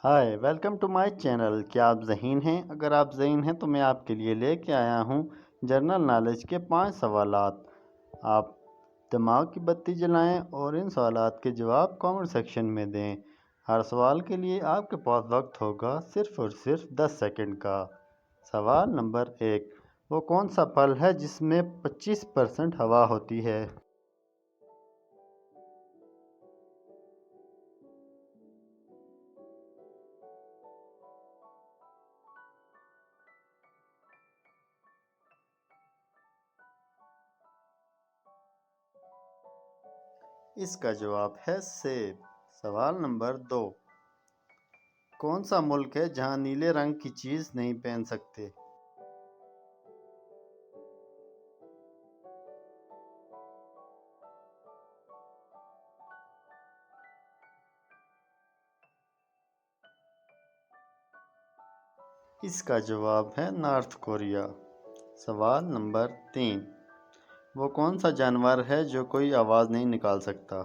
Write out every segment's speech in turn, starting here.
Hi welcome to my channel. क्या आप ज़हीन हैं? अगर आप ज़हीन हैं तो मैं आपके लिए लेके आया हूँ जनरल नॉलेज के 5 सवालात। आप दिमाग की बत्ती जलाएं और इन सवालात के जवाब कमेंट सेक्शन में दें। हर सवाल के लिए आपके पास वक्त होगा सिर्फ़ और सिर्फ 10 सेकंड का। सवाल नंबर 1, वो कौन सा फल है जिसमें 25% हवा होती है? इसका जवाब है सेब। सवाल नंबर 2, कौन सा मुल्क है जहां नीले रंग की चीज़ नहीं पहन सकते? इसका जवाब है नॉर्थ कोरिया। सवाल नंबर 3, वो कौन सा जानवर है जो कोई आवाज़ नहीं निकाल सकता?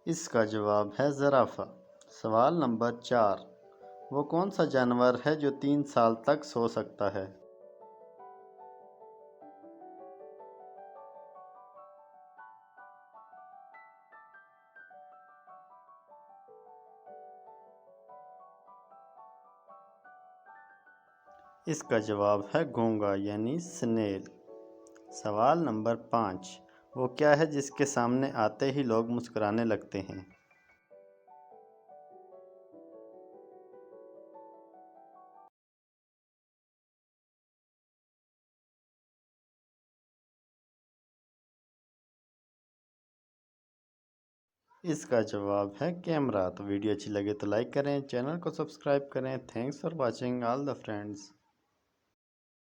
इसका जवाब है ज़राफ़ा। सवाल नंबर 4, वो कौन सा जानवर है जो 3 साल तक सो सकता है? इसका जवाब है घोंघा यानी स्नेल। सवाल नंबर 5, वो क्या है जिसके सामने आते ही लोग मुस्कुराने लगते हैं? इसका जवाब है कैमरा। तो वीडियो अच्छी लगे तो लाइक करें, चैनल को सब्सक्राइब करें। Thanks for watching all the friends.